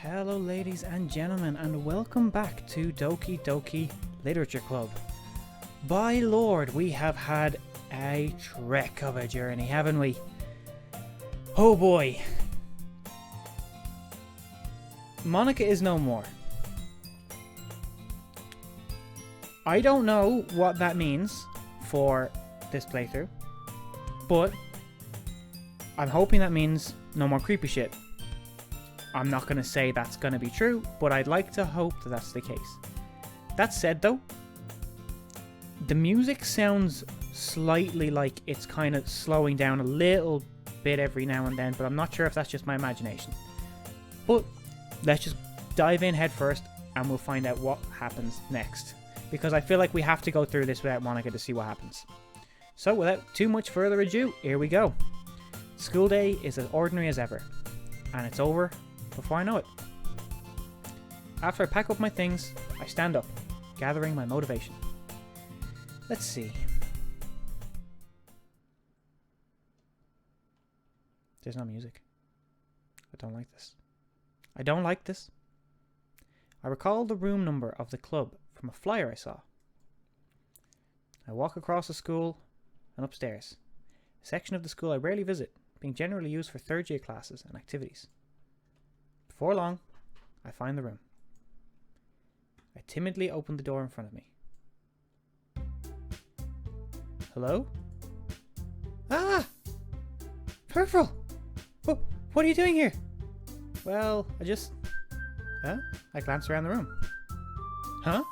Hello ladies and gentlemen, and welcome back to Doki Doki Literature Club. By Lord, we have had a trek of a journey, haven't we? Oh boy. Monica is no more. I don't know what that means for this playthrough, but I'm hoping that means no more creepy shit. I'm not going to say that's going to be true, but I'd like to hope that that's the case. That said though, the music sounds slightly like it's kind of slowing down a little bit every now and then, but I'm not sure if that's just my imagination. But let's just dive in head first and we'll find out what happens next. Because I feel like we have to go through this without Monica to see what happens. So without too much further ado, here we go. School day is as ordinary as ever. And it's over before I know it. After I pack up my things, I stand up, gathering my motivation. Let's see. There's no music. I don't like this. I don't like this. I recall the room number of the club from a flyer I saw. I walk across the school and upstairs, a section of the school I rarely visit, being generally used for third year classes and activities. Before long, I find the room. I timidly open the door in front of me. Hello? Ah! Perpheral! What are you doing here? Well, I glance around the room. Huh?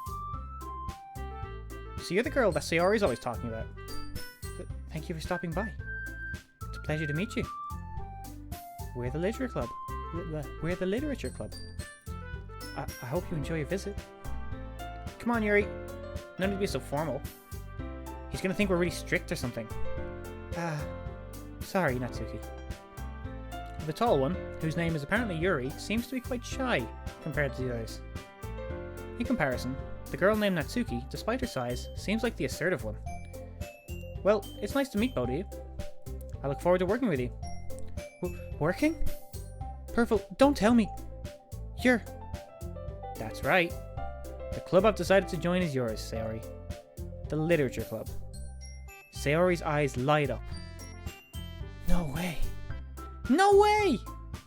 So you're the girl that Sayori's always talking about. Thank you for stopping by. It's a pleasure to meet you. We're the Literature Club. We're the Literature Club. I hope you enjoy your visit. Come on, Yuri. No need to be so formal. He's gonna think we're really strict or something. Sorry, Natsuki. The tall one, whose name is apparently Yuri, seems to be quite shy compared to the others. In comparison, the girl named Natsuki, despite her size, seems like the assertive one. Well, it's nice to meet both of you. I look forward to working with you. Working? Perpheral, don't tell me. You're... That's right. The club I've decided to join is yours, Sayori. The Literature Club. Sayori's eyes light up. No way. No way!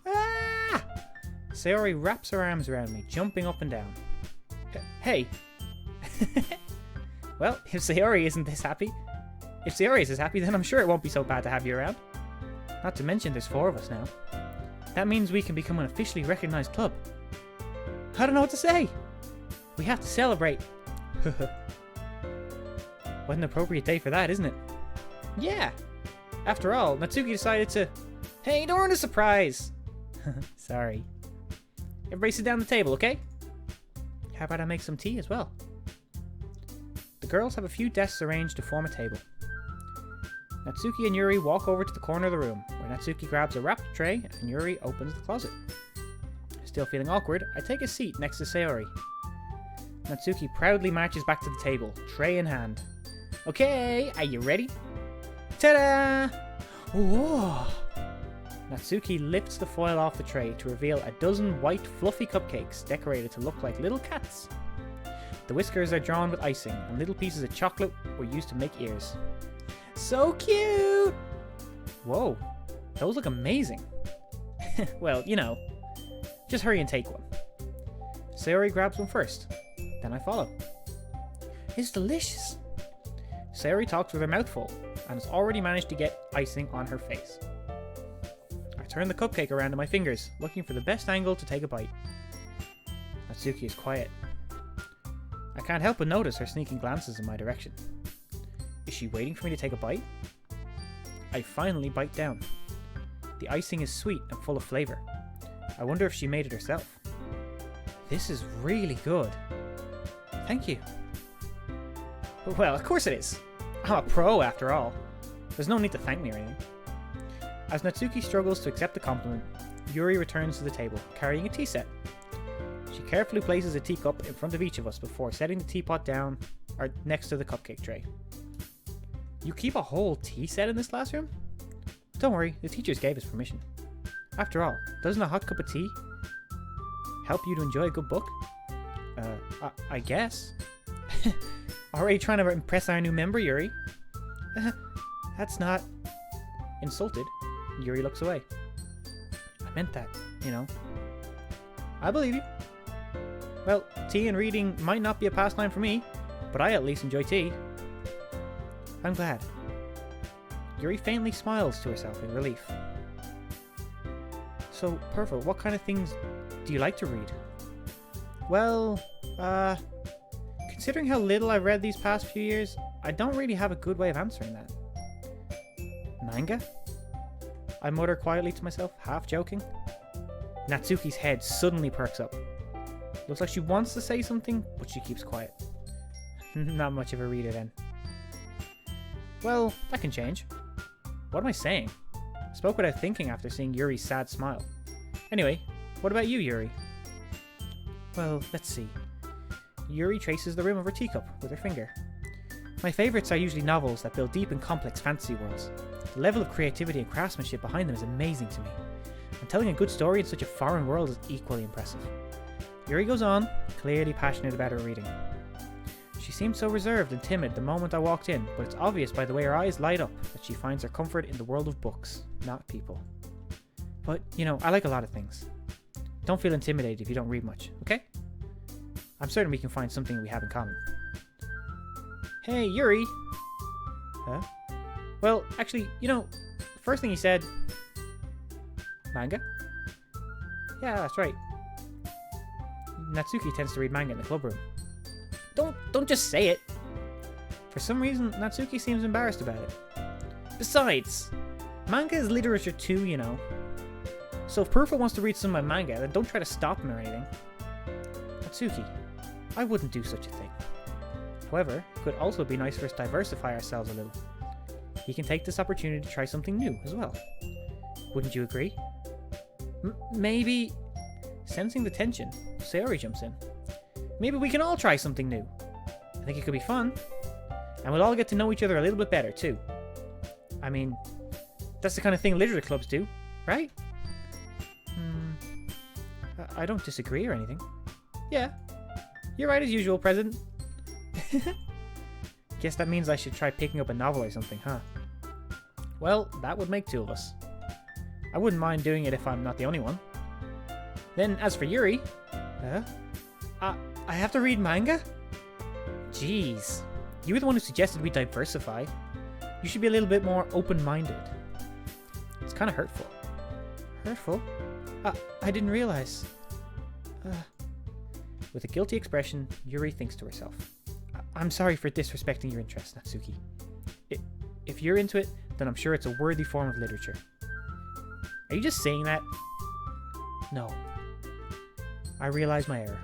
Ah! Sayori wraps her arms around me, jumping up and down. Hey. Well, if Sayori isn't this happy, then I'm sure it won't be so bad to have you around. Not to mention there's 4 of us now. That means we can become an officially recognized club. I don't know what to say. We have to celebrate. What an appropriate day for that, isn't it? Yeah. After all, Natsuki decided to... Hey, don't ruin a surprise. Sorry. Everybody sit down at the table, okay? How about I make some tea as well? The girls have a few desks arranged to form a table. Natsuki and Yuri walk over to the corner of the room, where Natsuki grabs a wrapped tray and Yuri opens the closet. Still feeling awkward, I take a seat next to Sayori. Natsuki proudly marches back to the table, tray in hand. Okay, are you ready? Ta-da! Whoa! Natsuki lifts the foil off the tray to reveal a dozen white fluffy cupcakes decorated to look like little cats. The whiskers are drawn with icing and little pieces of chocolate were used to make ears. So cute! Whoa, those look amazing. Well, you know, just hurry and take one. Sayori grabs one first, then I follow. It's delicious. Sayori talks with her mouth full and has already managed to get icing on her face. I turn the cupcake around in my fingers, looking for the best angle to take a bite. Natsuki is quiet. I can't help but notice her sneaking glances in my direction. Is she waiting for me to take a bite? I finally bite down. The icing is sweet and full of flavour. I wonder if she made it herself. This is really good. Thank you. Well, of course it is. I'm a pro after all. There's no need to thank me or anything. As Natsuki struggles to accept the compliment, Yuri returns to the table, carrying a tea set. She carefully places a teacup in front of each of us before setting the teapot down next to the cupcake tray. You keep a whole tea set in this classroom? Don't worry, the teachers gave us permission. After all, doesn't a hot cup of tea help you to enjoy a good book? I guess. Already trying to impress our new member, Yuri? That's not... Insulted, Yuri looks away. I meant that, you know. I believe you. Well, tea and reading might not be a pastime for me, but I at least enjoy tea. I'm glad. Yuri faintly smiles to herself in relief. So, Perpheral, what kind of things do you like to read? Well, considering how little I've read these past few years, I don't really have a good way of answering that. Manga? I mutter quietly to myself, half joking. Natsuki's head suddenly perks up. Looks like she wants to say something, but she keeps quiet. Not much of a reader then. Well, that can change. What am I saying? Spoke without thinking after seeing Yuri's sad smile. Anyway, what about you, Yuri? Well, let's see. Yuri traces the rim of her teacup with her finger. My favourites are usually novels that build deep and complex fantasy worlds. The level of creativity and craftsmanship behind them is amazing to me. And telling a good story in such a foreign world is equally impressive. Yuri goes on, clearly passionate about her reading. She seemed so reserved and timid the moment I walked in, but it's obvious by the way her eyes light up that she finds her comfort in the world of books, not people. But, you know, I like a lot of things. Don't feel intimidated if you don't read much, okay? I'm certain we can find something we have in common. Hey, Yuri! Huh? Well, actually, you know, the first thing he said... Manga? Yeah, that's right. Natsuki tends to read manga in the club room. Don't just say it! For some reason, Natsuki seems embarrassed about it. Besides, manga is literature too, you know. So if Perpheral wants to read some of my manga, then don't try to stop him or anything. Natsuki, I wouldn't do such a thing. However, it could also be nice for us to diversify ourselves a little. He can take this opportunity to try something new as well. Wouldn't you agree? Maybe... Sensing the tension, Sayori jumps in. Maybe we can all try something new. I think it could be fun. And we'll all get to know each other a little bit better, too. I mean, that's the kind of thing literature clubs do, right? I don't disagree or anything. Yeah, you're right as usual, President. Guess that means I should try picking up a novel or something, huh? Well, that would make two of us. I wouldn't mind doing it if I'm not the only one. Then, as for Yuri... I have to read manga? Jeez. You were the one who suggested we diversify. You should be a little bit more open-minded. It's kind of hurtful. Hurtful? I didn't realize. With a guilty expression, Yuri thinks to herself. I'm sorry for disrespecting your interest, Natsuki. If you're into it, then I'm sure it's a worthy form of literature. Are you just saying that? No. I realize my error.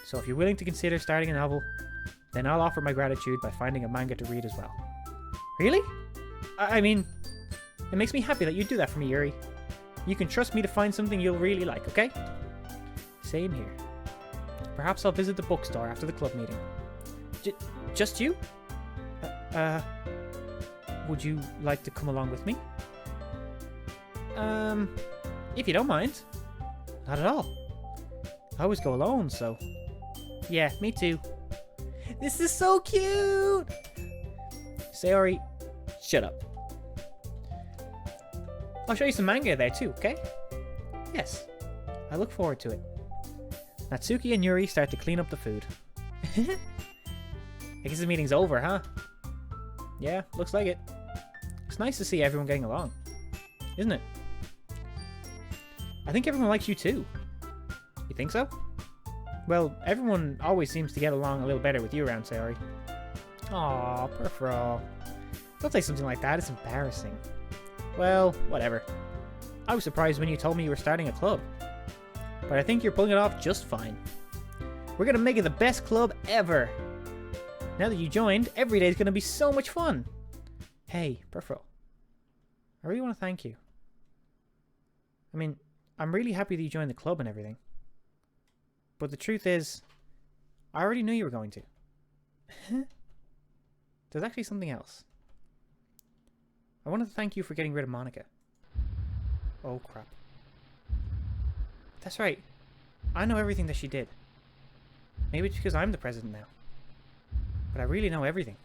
So if you're willing to consider starting a novel, then I'll offer my gratitude by finding a manga to read as well. Really? I mean, it makes me happy that you do that for me, Yuri. You can trust me to find something you'll really like, okay? Same here. Perhaps I'll visit the bookstore after the club meeting. Just you? Would you like to come along with me? If you don't mind. Not at all. I always go alone, so... Yeah, me too. This is so cute! Sayori, shut up. I'll show you some manga there too, okay? Yes. I look forward to it. Natsuki and Yuri start to clean up the food. I guess the meeting's over, huh? Yeah, looks like it. It's nice to see everyone getting along. Isn't it? I think everyone likes you too. You think so? Well, everyone always seems to get along a little better with you around, Sayori. Aww, Perpheral. Don't say something like that, it's embarrassing. Well, whatever. I was surprised when you told me you were starting a club. But I think you're pulling it off just fine. We're gonna make it the best club ever! Now that you joined, every day is gonna be so much fun! Hey, Perpheral. I really want to thank you. I mean, I'm really happy that you joined the club and everything. But the truth is, I already knew you were going to. There's actually something else. I wanted to thank you for getting rid of Monica. Oh crap. That's right. I know everything that she did. Maybe it's because I'm the president now. But I really know everything.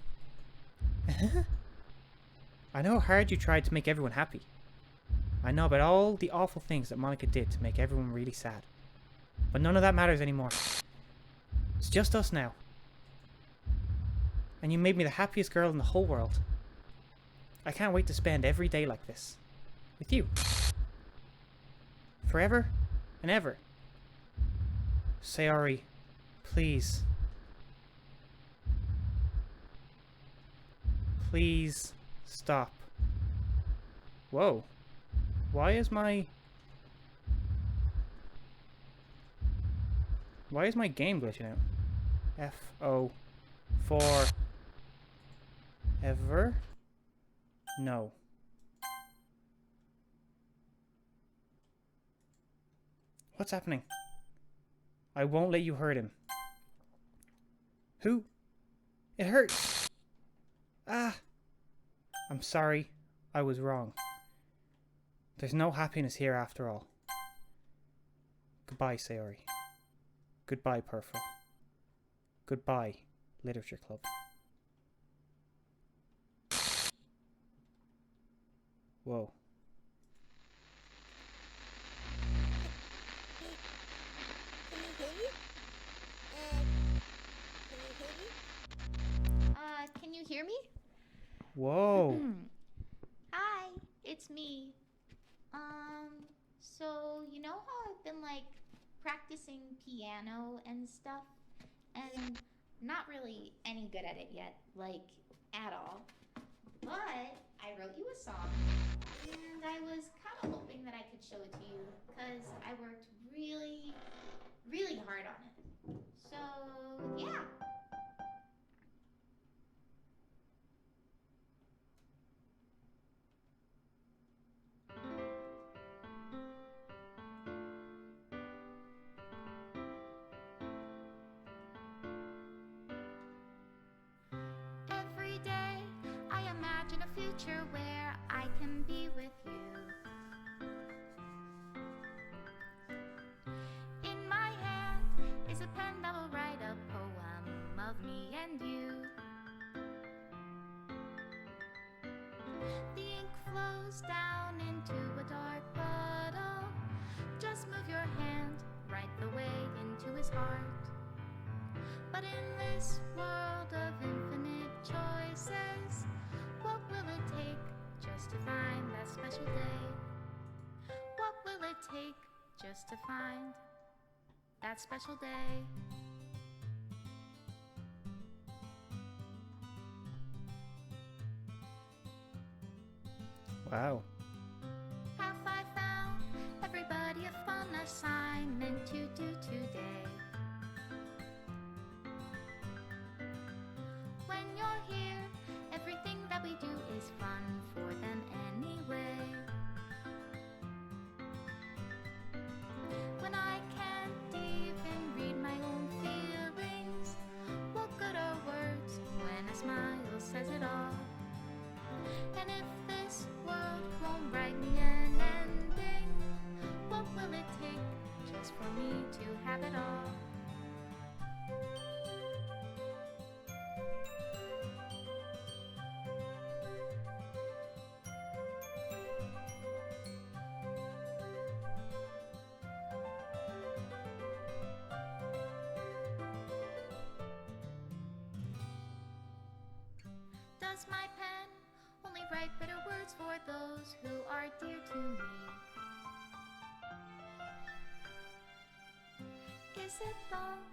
I know how hard you tried to make everyone happy. I know about all the awful things that Monica did to make everyone really sad. But none of that matters anymore. It's just us now. And you made me the happiest girl in the whole world. I can't wait to spend every day like this. With you. Forever and ever. Sayori, please. Please stop. Whoa. Why is my game glitching out? F-O for ever? No. What's happening? I won't let you hurt him. Who? It hurts. Ah. I'm sorry. I was wrong. There's no happiness here after all. Goodbye, Sayori. Goodbye, Perpheral. Goodbye, Literature Club. Whoa. Can you hear me? Whoa. Hi, it's me. So you know how I've been like practicing piano and stuff, and not really any good at it yet, like at all. But I wrote you a song, and I was kind of hoping that I could show it to you, because I worked really, really hard on it. So, yeah. Every day I imagine a future where I can be with you. In my hand is a pen that will write a poem of me and you. The ink flows down into a dark puddle. Just move your hand right the way into his heart. But in this world of infinite choices, what will it take just to find that special day? What will it take just to find that special day? Wow. Have I found everybody a fun assignment to do today? When you're here, everything that we do is fun for them anyway. When I can't even read my own feelings, what good are words when a smile says it all? And if this world won't write me an ending, what will it take just for me to have it all? Does my pen only write bitter words for those who are dear to me? Is it love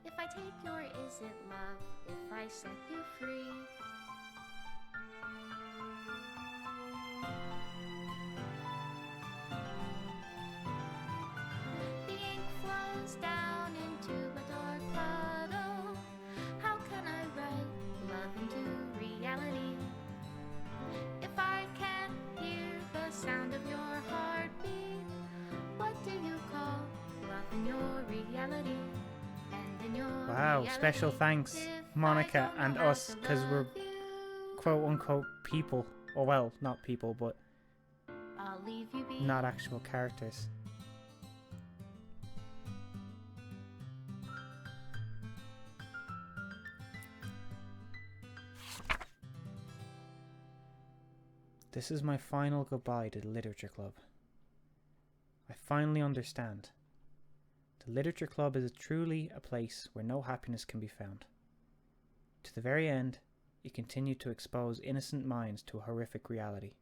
if I take you, or is it love if I set you free? The ink flows down into a dark puddle. How can I write love into reality if I can't hear the sound of your heartbeat? What do you call love in your reality? And in your Wow. reality, Special thanks, if Monica I don't and know how us, to because we're love you, quote unquote people. Or well, not people, but I'll leave you be. not actual characters. This is my final goodbye to the Literature Club. I finally understand. The Literature Club is truly a place where no happiness can be found. To the very end, it continued to expose innocent minds to a horrific reality.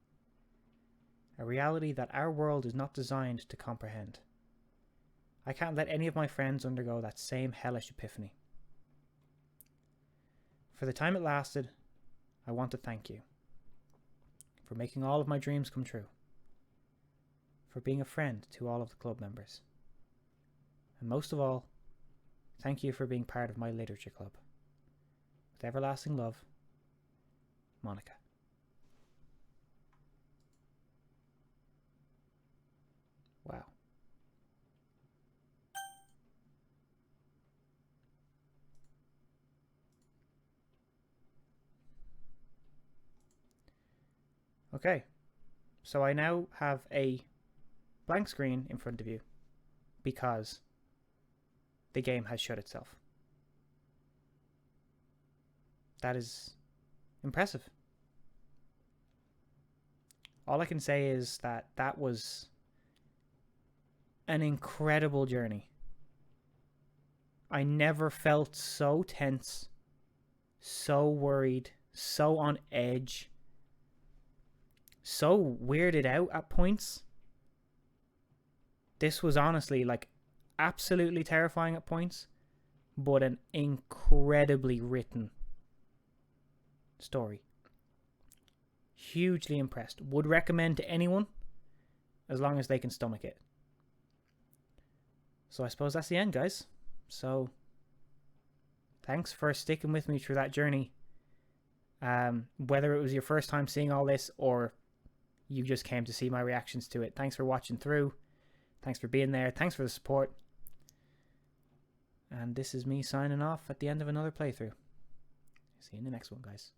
A reality that our world is not designed to comprehend. I can't let any of my friends undergo that same hellish epiphany. For the time it lasted, I want to thank you. For making all of my dreams come true. For being a friend to all of the club members. And most of all, thank you for being part of my literature club. With everlasting love, Monica. Wow. Okay, so I now have a blank screen in front of you because the game has shut itself. That is impressive. All I can say is that that was an incredible journey. I never felt so tense, so worried, so on edge, so weirded out at points. This was honestly like absolutely terrifying at points, but an incredibly written story. Hugely impressed. Would recommend to anyone as long as they can stomach it. So I suppose that's the end, guys. So thanks for sticking with me through that journey. Whether it was your first time seeing all this or you just came to see my reactions to it. Thanks for watching through. Thanks for being there. Thanks for the support. And this is me signing off at the end of another playthrough. See you in the next one, guys.